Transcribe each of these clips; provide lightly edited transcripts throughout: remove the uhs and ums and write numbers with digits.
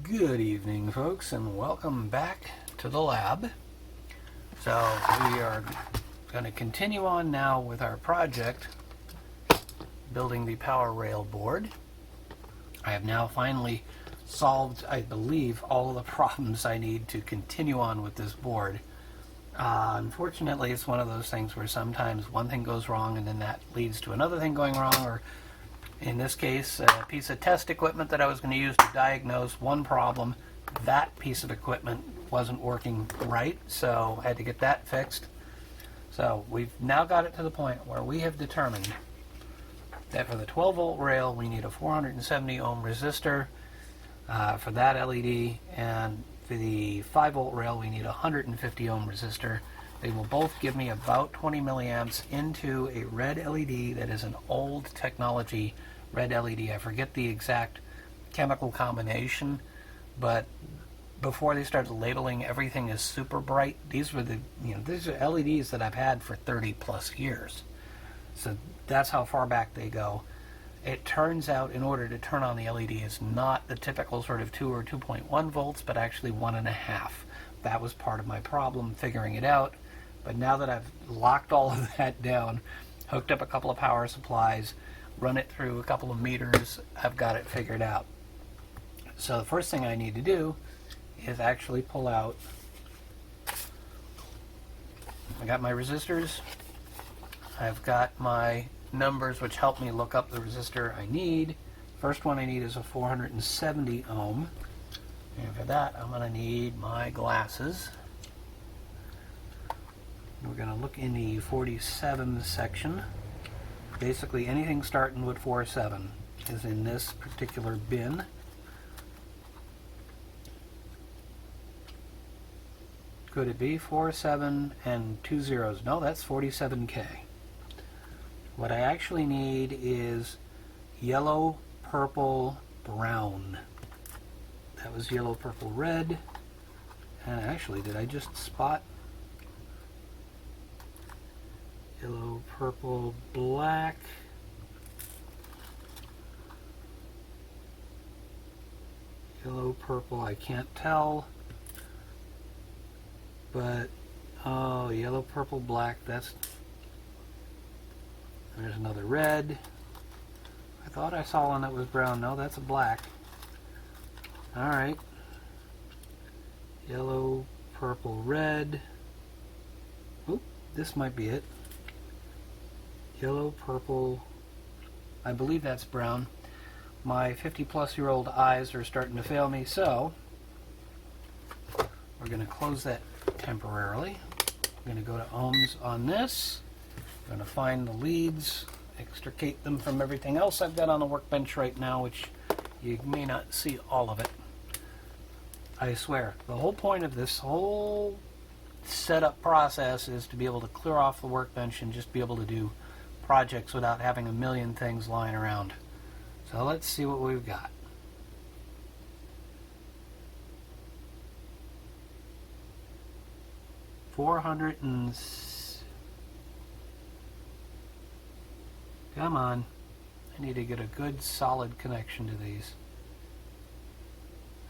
Good evening, folks, and welcome back to the lab. So we are going to continue on now with our project, building the power rail board. I have now finally solved, I believe, all of the problems I need to continue on with this board. Unfortunately, it's one of those things where sometimes one thing goes wrong and then that leads to another thing going wrong, or in this case, a piece of test equipment that I was going to use to diagnose one problem, that piece of equipment wasn't working right, so I had to get that fixed. So we've now got it to the point where we have determined that for the 12 volt rail we need a 470 ohm resistor for that LED, and for the 5 volt rail we need a 150 ohm resistor. They will both give me about 20 milliamps into a red LED that is an old technology red LED. I forget the exact chemical combination, but before they started labeling everything as super bright, these are LEDs that I've had for 30 plus years. So that's how far back they go. It turns out in order to turn on the LED is not the typical sort of 2 or 2.1 volts, but actually 1.5. That was part of my problem figuring it out. But now that I've locked all of that down, hooked up a couple of power supplies, run it through a couple of meters, I've got it figured out. So the first thing I need to do is actually pull out, I got my resistors, I've got my numbers which help me look up the resistor I need. First one I need is a 470 ohm, and for that I'm going to need my glasses. We're going to look in the 47 section. Basically anything starting with 47 is in this particular bin. Could it be 47 and 2 zeros? No, that's 47K. What I actually need is yellow, purple, brown. That was yellow, purple, red. And actually, did I just spot yellow, purple, black? Yellow, purple, I can't tell. But, oh, yellow, purple, black, there's another red. I thought I saw one that was brown. No, that's a black. Alright. Yellow, purple, red. Oop, this might be it. Yellow, purple, I believe that's brown. My 50-plus-year-old eyes are starting to fail me, so we're going to close that temporarily. I'm going to go to ohms on this. I'm going to find the leads, extricate them from everything else I've got on the workbench right now, which you may not see all of it. I swear, the whole point of this whole setup process is to be able to clear off the workbench and just be able to do projects without having a million things lying around. So let's see what we've got. Come on. I need to get a good solid connection to these.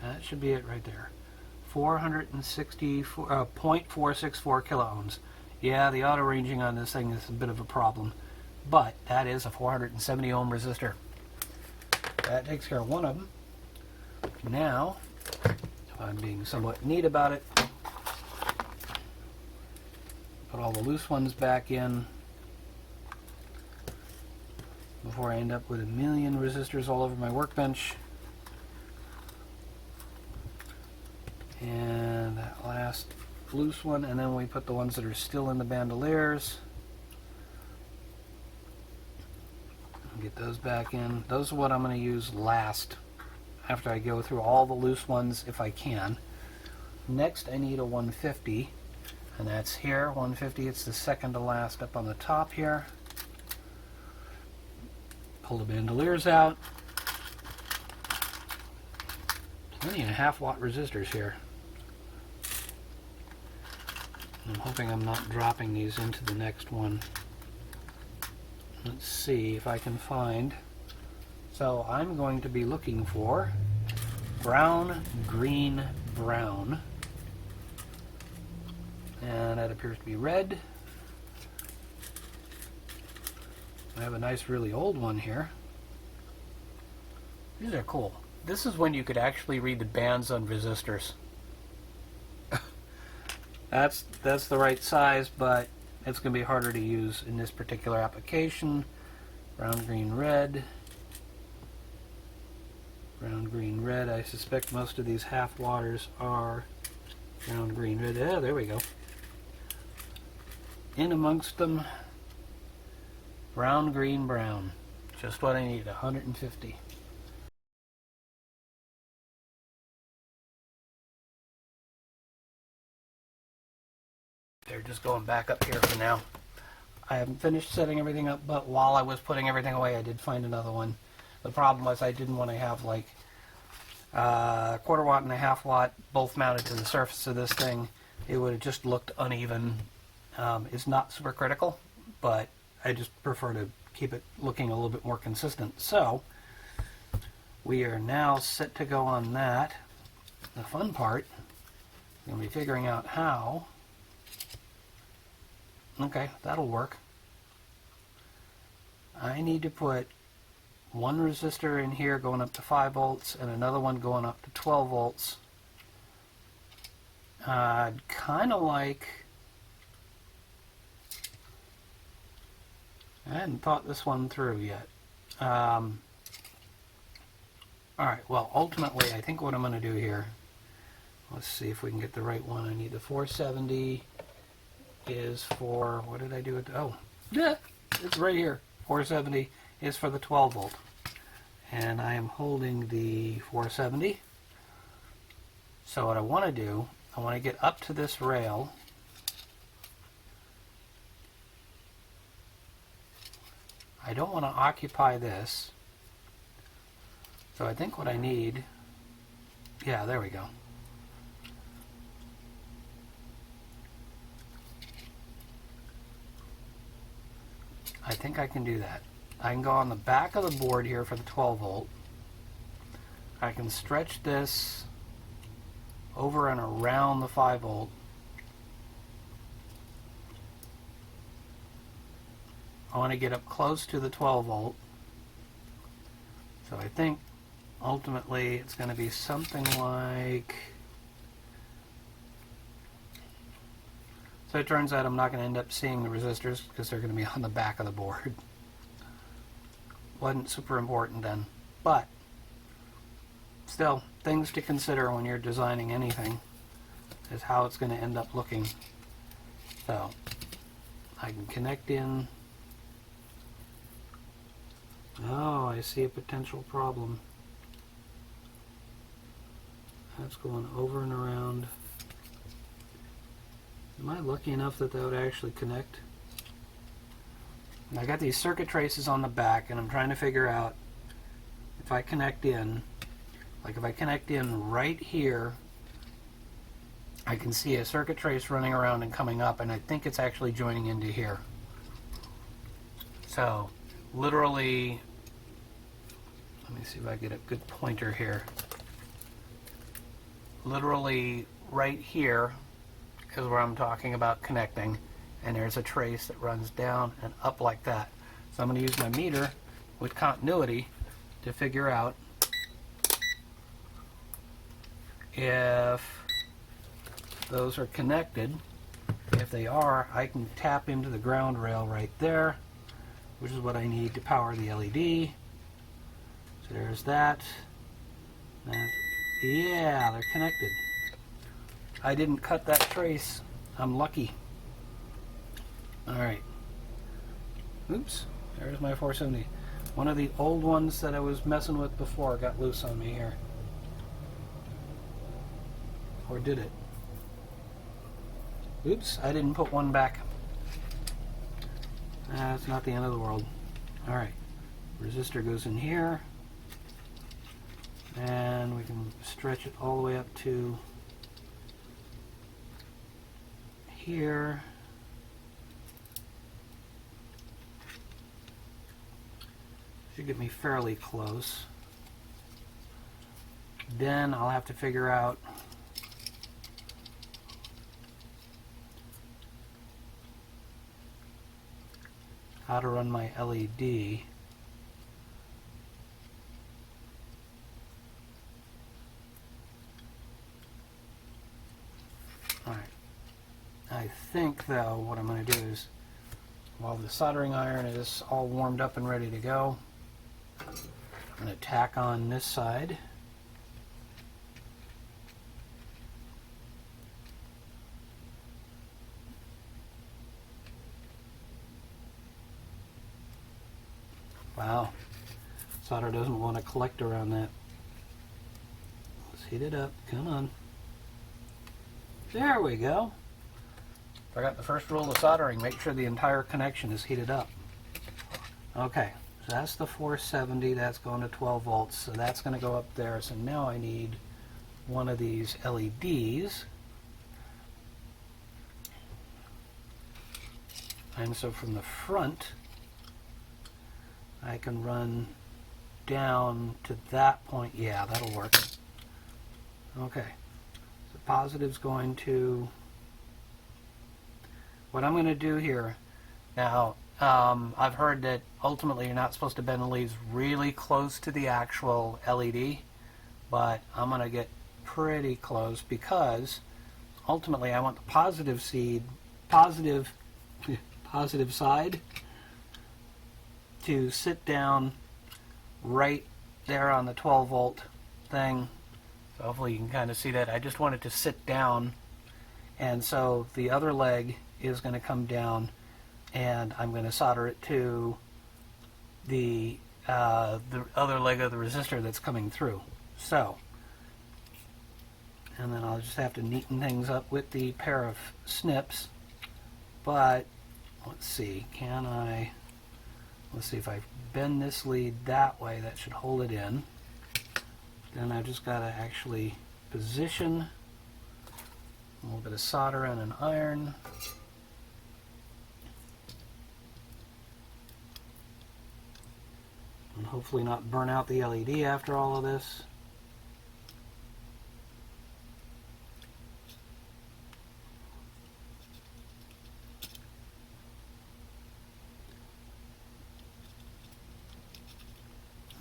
That should be it right there. 0.464 kilo ohms. Yeah, the auto ranging on this thing is a bit of a problem, but that is a 470 ohm resistor. That takes care of one of them. Now, if I'm being somewhat neat about it, put all the loose ones back in before I end up with a million resistors all over my workbench. And that last loose one, and then we put the ones that are still in the bandoliers. Get those back in. Those are what I'm going to use last after I go through all the loose ones if I can. Next I need a 150, and that's here, 150. It's the second to last up on the top here. Pull the bandoliers out. Plenty of half-watt resistors here. I'm hoping I'm not dropping these into the next one. Let's see if I can find. So I'm going to be looking for brown, green, brown. And that appears to be red. I have a nice, really old one here. These are cool. This is when you could actually read the bands on resistors. That's the right size, but it's going to be harder to use in this particular application. Brown, green, red. Brown, green, red. I suspect most of these half waters are brown, green, red. Yeah, there we go. In amongst them, brown, green, brown. Just what I need, 150. They're just going back up here for now. I haven't finished setting everything up, but while I was putting everything away, I did find another one. The problem was I didn't want to have like a quarter watt and a half watt both mounted to the surface of this thing. It would have just looked uneven. It's not super critical, but I just prefer to keep it looking a little bit more consistent. So we are now set to go on that. The fun part is going to be figuring out how. Okay, that'll work. I need to put one resistor in here going up to 5 volts and another one going up to 12 volts. Kind of like, I hadn't thought this one through yet. Alright, well, ultimately, I think what I'm going to do here, let's see if we can get the right one. I need the 470 is for, what did I do with, oh, yeah, it's right here. 470 is for the 12 volt. And I am holding the 470. So what I want to do, I want to get up to this rail. I don't want to occupy this. So I think what I need, yeah, there we go. I think I can do that. I can go on the back of the board here for the 12 volt. I can stretch this over and around the 5 volt. I want to get up close to the 12 volt. So I think ultimately it's going to be something like, so it turns out I'm not going to end up seeing the resistors because they're going to be on the back of the board. Wasn't super important then, but still, things to consider when you're designing anything is how it's going to end up looking. So I can connect in. Oh, I see a potential problem. That's going over and around. Am I lucky enough that that would actually connect? And I got these circuit traces on the back, and I'm trying to figure out if I connect in, like if I connect in right here, I can see a circuit trace running around and coming up, and I think it's actually joining into here. So, literally, let me see if I get a good pointer here. Literally right here is where I'm talking about connecting, and there's a trace that runs down and up like that. So I'm going to use my meter with continuity to figure out if those are connected. If they are, I can tap into the ground rail right there, which is what I need to power the LED. So there's that. Yeah, they're connected. I didn't cut that trace. I'm lucky. Alright. Oops. There's my 470. One of the old ones that I was messing with before got loose on me here. Or did it? Oops, I didn't put one back. That's not the end of the world. Alright. Resistor goes in here. And we can stretch it all the way up to here. Should get me fairly close. Then I'll have to figure out how to run my LED. Alright. I think though what I'm going to do is, while the soldering iron is all warmed up and ready to go, I'm going to tack on this side. Wow, solder doesn't want to collect around that. Let's heat it up, come on. There we go. Forgot the first rule of soldering, make sure the entire connection is heated up. Okay, so that's the 470, that's going to 12 volts, so that's going to go up there. So now I need one of these LEDs. And so from the front, I can run down to that point. Yeah, that'll work. Okay, so positive's going to, what I'm going to do here, now I've heard that ultimately you're not supposed to bend the leads really close to the actual LED, but I'm going to get pretty close because ultimately I want the positive side to sit down right there on the 12 volt thing. So hopefully you can kind of see that. I just want it to sit down, and so the other leg is going to come down, and I'm going to solder it to the other leg of the resistor that's coming through. So, and then I'll just have to neaten things up with the pair of snips. But let's see, let's see if I bend this lead that way, that should hold it in. Then I've just got to actually position a little bit of solder and an iron. And hopefully not burn out the LED after all of this.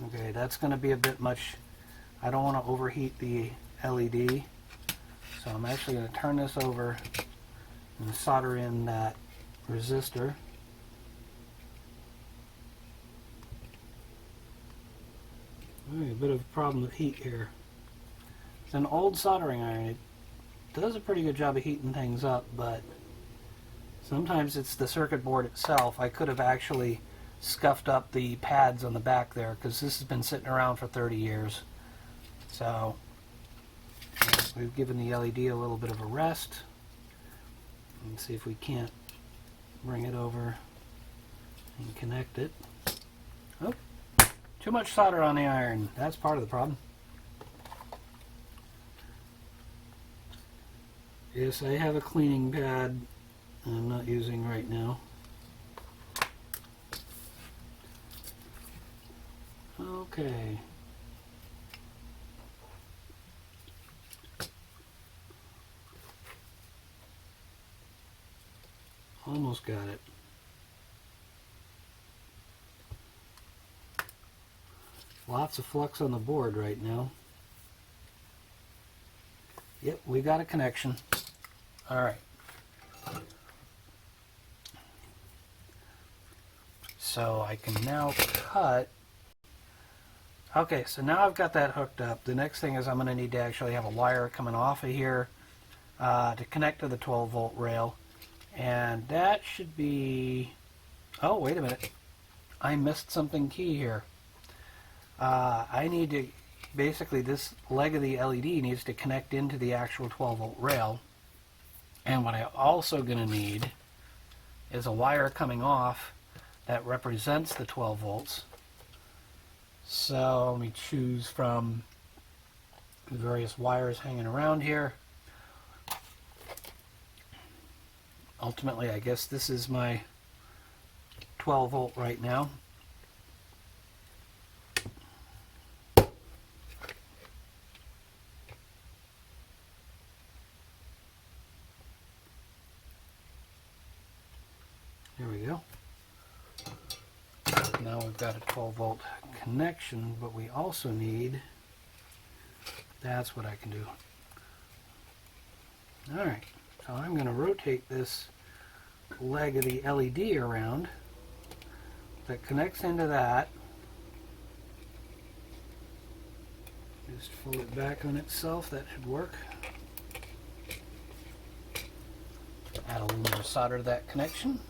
Okay, that's going to be a bit much. I don't want to overheat the LED, so I'm actually going to turn this over and solder in that resistor. A bit of a problem with heat here. It's an old soldering iron. It does a pretty good job of heating things up, but sometimes it's the circuit board itself. I could have actually scuffed up the pads on the back there because this has been sitting around for 30 years. So we've given the LED a little bit of a rest. Let's see if we can't bring it over and connect it. Oh, too much solder on the iron. That's part of the problem. Yes, I have a cleaning pad I'm not using right now. Okay. Almost got it. Lots of flux on the board right now. Yep, we got a connection. All right. So I can now cut. Okay, so now I've got that hooked up. The next thing is I'm going to need to actually have a wire coming off of here to connect to the 12 volt rail. And that should be, oh, wait a minute. I missed something key here. I need to, basically this leg of the LED needs to connect into the actual 12 volt rail. And what I'm also going to need is a wire coming off that represents the 12 volts. So let me choose from the various wires hanging around here. Ultimately, I guess this is my 12 volt right now. Here we go. Now we've got a 12 volt connection, but we also need, that's what I can do. Alright, so I'm going to rotate this leg of the LED around that connects into that. Just fold it back on itself, that should work. Add a little more solder to that connection.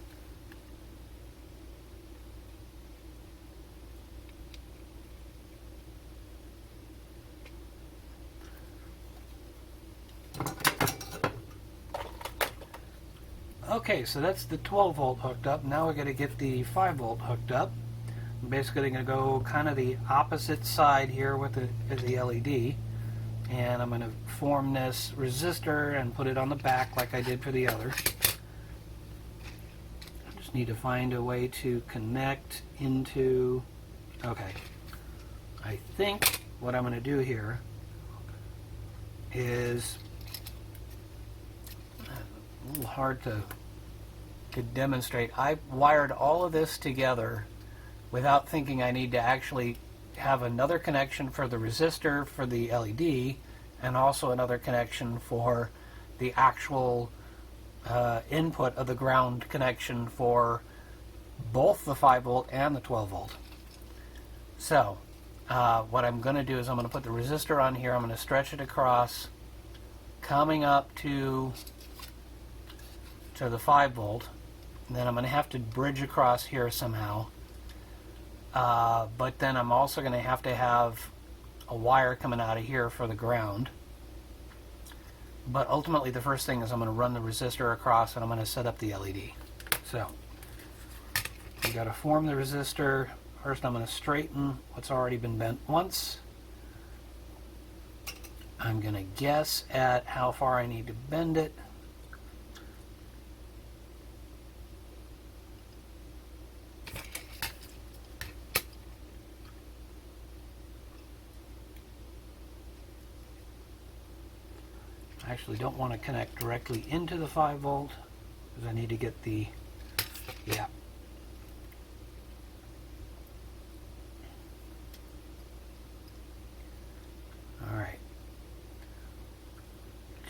Okay, so that's the 12 volt hooked up. Now we're going to get the 5 volt hooked up. I'm basically going to go kind of the opposite side here with the LED. And I'm going to form this resistor and put it on the back like I did for the other. I just need to find a way to connect into... Okay. I think what I'm going to do here is... a little hard to demonstrate. I wired all of this together without thinking I need to actually have another connection for the resistor for the LED and also another connection for the actual input of the ground connection for both the 5 volt and the 12 volt. So what I'm going to do is I'm going to put the resistor on here. I'm going to stretch it across, coming up to the 5 volt, and then I'm going to have to bridge across here somehow. But then I'm also going to have a wire coming out of here for the ground. But ultimately the first thing is I'm going to run the resistor across and I'm going to set up the LED. So we got to form the resistor. First I'm going to straighten what's already been bent once. I'm going to guess at how far I need to bend it. I actually don't want to connect directly into the 5 volt because I need to get the, yeah. Alright.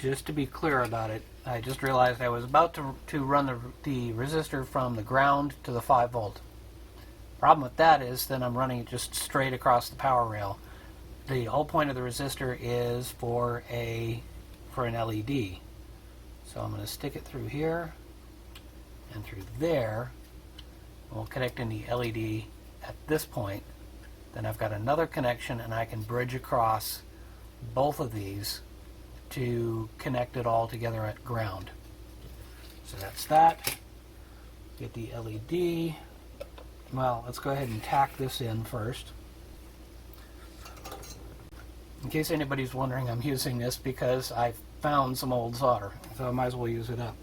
Just to be clear about it, I just realized I was about to run the resistor from the ground to the 5 volt. Problem with that is then I'm running it just straight across the power rail. The whole point of the resistor is for an LED. So I'm going to stick it through here and through there. We'll connect in the LED at this point. Then I've got another connection and I can bridge across both of these to connect it all together at ground. So that's that. Get the LED. Well, let's go ahead and tack this in first. In case anybody's wondering, I'm using this because I found some old solder, so I might as well use it up.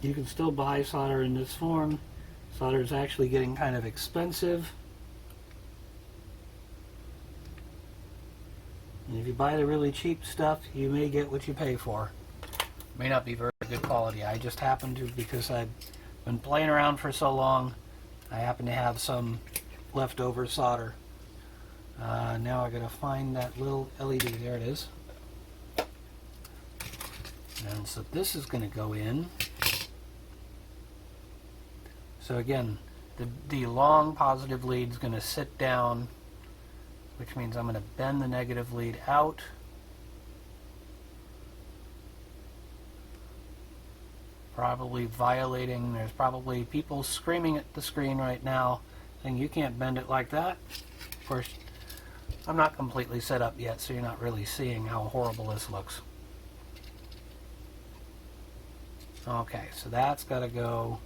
You can still buy solder in this form. Solder is actually getting kind of expensive. And if you buy the really cheap stuff, you may get what you pay for. May not be very good quality. I just happen to, because I've been playing around for so long, I happen to have some leftover solder. Now I gotta find that little LED. There it is. And so this is going to go in. So again, the long positive lead is going to sit down, which means I'm going to bend the negative lead out. Probably violating, there's probably people screaming at the screen right now saying you can't bend it like that. Of course, I'm not completely set up yet, so you're not really seeing how horrible this looks. Okay, so that's got to go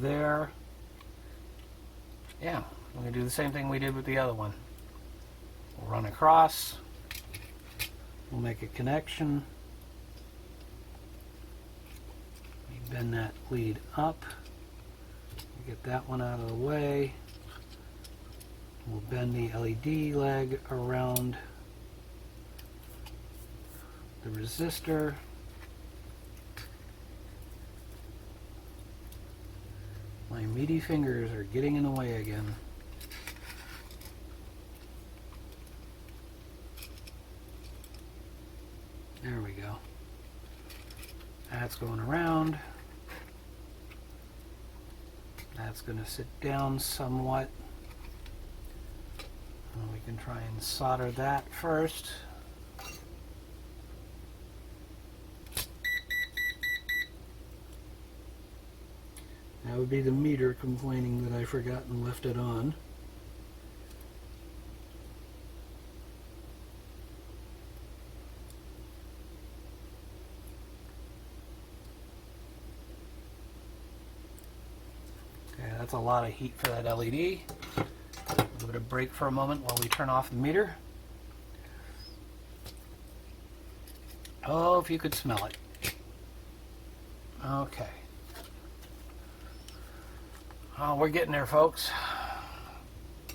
there. Yeah, we're going to do the same thing we did with the other one. We'll run across. We'll make a connection. We bend that lead up. Get that one out of the way. We'll bend the LED leg around the resistor. My meaty fingers are getting in the way again. There we go. That's going around. That's going to sit down somewhat. And we can try and solder that first. That would be the meter complaining that I forgot and left it on. Okay, that's a lot of heat for that LED. Give it a break for a moment while we turn off the meter. Oh, if you could smell it. Okay. Oh, we're getting there, folks.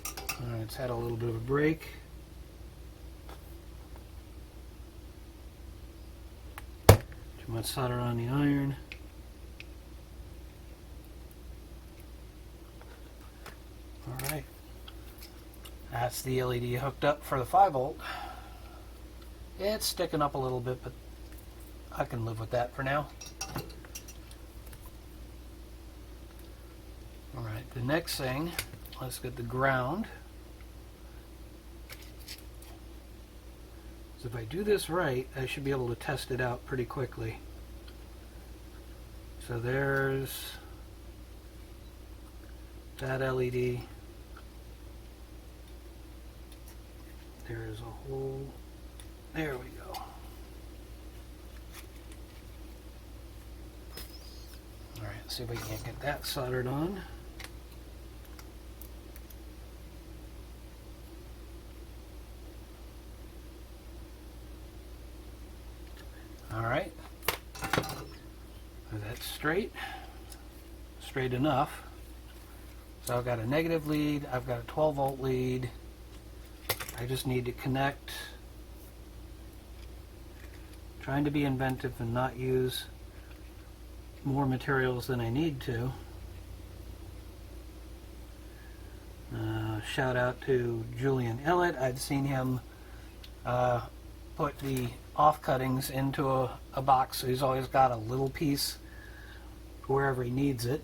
All right, it's had a little bit of a break. Too much solder on the iron. All right. That's the LED hooked up for the 5-volt. It's sticking up a little bit, but I can live with that for now. Alright, the next thing, let's get the ground. So if I do this right, I should be able to test it out pretty quickly. So there's that LED. There's a hole. There we go. Alright, let's see if we can't get that soldered on. Alright. That's straight. Straight enough. So I've got a negative lead, I've got a 12-volt lead. I just need to connect. Trying to be inventive and not use more materials than I need to. Shout out to Julian Illett. I'd seen him put the off-cuttings into a box, so he's always got a little piece wherever he needs it.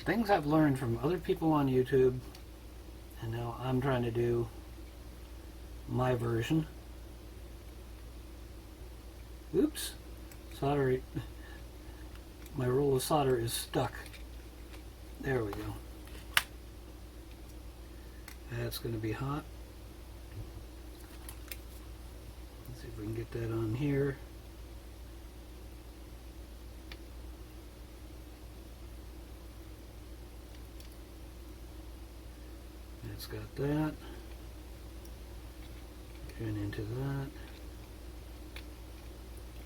Things I've learned from other people on YouTube, and now I'm trying to do my version. Oops, solder. My roll of solder is stuck. There we go. That's going to be hot. Let's see if we can get that on here. It's got that. Turn into that.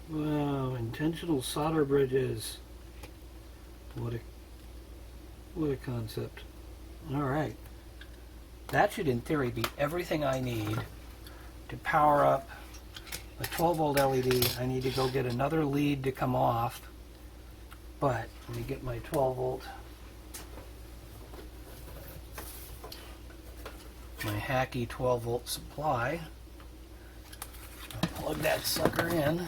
Wow, intentional solder bridges. What a concept. Alright. That should in theory be everything I need to power up a 12-volt LED. I need to go get another lead to come off. But let me get my 12-volt. My hacky 12-volt supply. I'll plug that sucker in.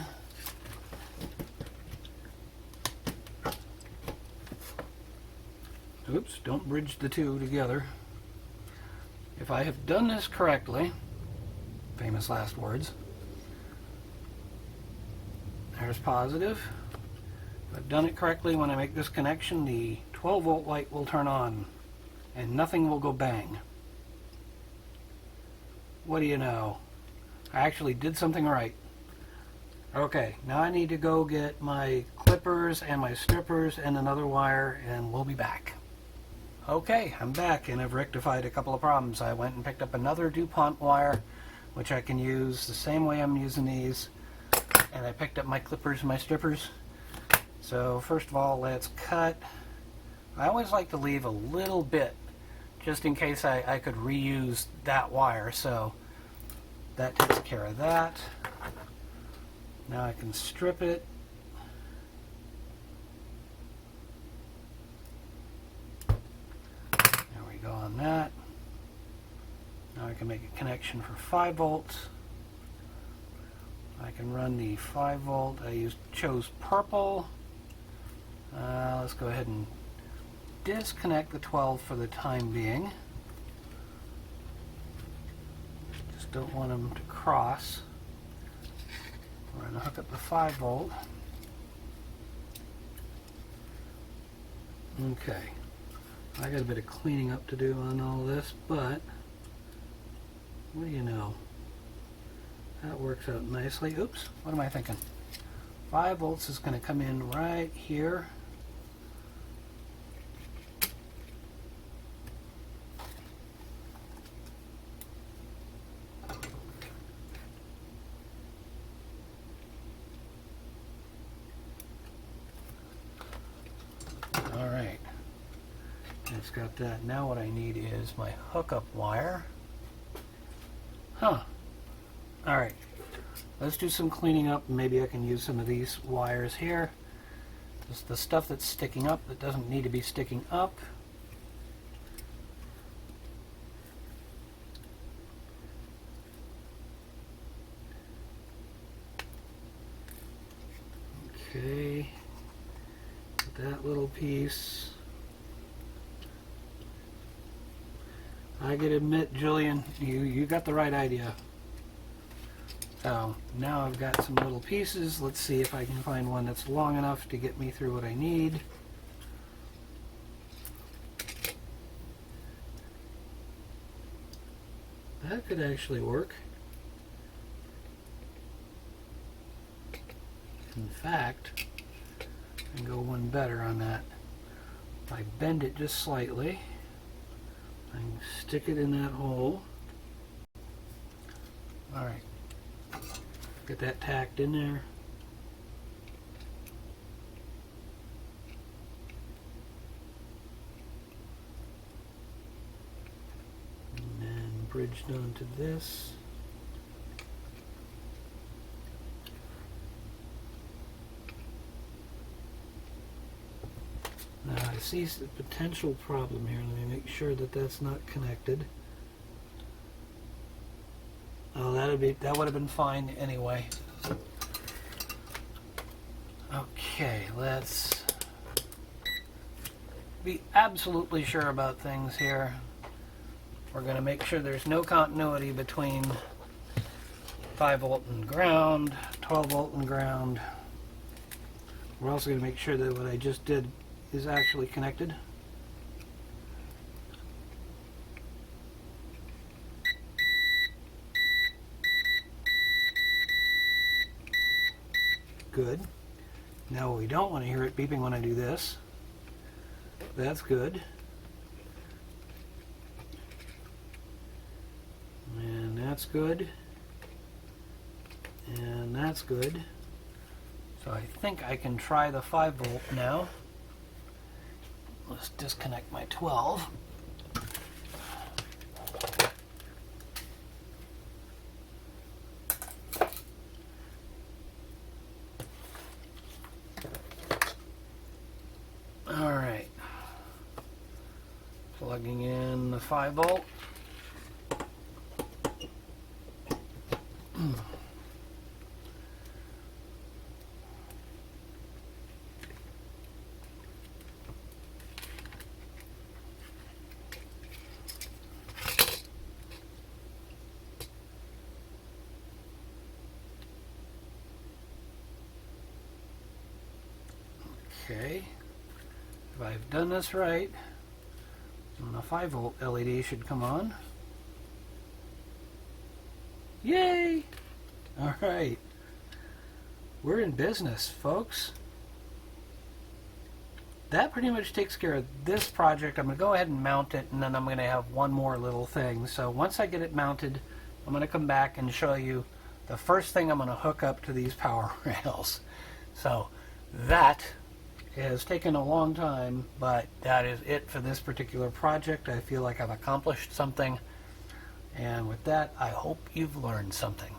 Oops, don't bridge the two together. If I have done this correctly, famous last words, there's positive. If I've done it correctly, when I make this connection, the 12-volt light will turn on and nothing will go bang. What do you know? I actually did something right. Okay, now I need to go get my clippers and my strippers and another wire, and we'll be back. Okay, I'm back, and I've rectified a couple of problems. I went and picked up another DuPont wire, which I can use the same way I'm using these, and I picked up my clippers and my strippers. So first of all, let's cut. I always like to leave a little bit just in case I could reuse that wire, so that takes care of that. Now I can strip it on that. Now I can make a connection for 5 volts. I can run the 5 volt. I chose purple. Let's go ahead and disconnect the 12 for the time being. Just don't want them to cross. We're going to hook up the 5 volt. Okay. I got a bit of cleaning up to do on all this, but what do you know? That works out nicely. Oops, what am I thinking? 5 volts is going to come in right here. All right. It's got that. Now what I need is my hookup wire. Huh. Alright, let's do some cleaning up. Maybe I can use some of these wires here. Just the stuff that's sticking up that doesn't need to be sticking up. Okay, that little piece. I gotta admit, Julian, you got the right idea. So now I've got some little pieces. Let's see if I can find one that's long enough to get me through what I need. That could actually work. In fact, I can go one better on that. If I bend it just slightly, I can stick it in that hole. All right. Get that tacked in there. And then bridged onto this. Now I see the potential problem here. Let me make sure that that's not connected. Oh, that would have been fine anyway. Okay, let's be absolutely sure about things here. We're going to make sure there's no continuity between 5 volt and ground, 12 volt and ground. We're also going to make sure that what I just did is actually connected. Good. Now we don't want to hear it beeping when I do this. That's good. And that's good. And that's good. So I think I can try the 5 volt now. Let's disconnect my 12. All right. Plugging in the 5 volt. Okay, if I've done this right, then the 5 volt LED should come on. Yay! All right, we're in business, folks. That pretty much takes care of this project. I'm going to go ahead and mount it, and then I'm going to have one more little thing. So once I get it mounted, I'm going to come back and show you the first thing I'm going to hook up to these power rails. So that has taken a long time, but that is it for this particular project. I feel like I've accomplished something, and with that, I hope you've learned something.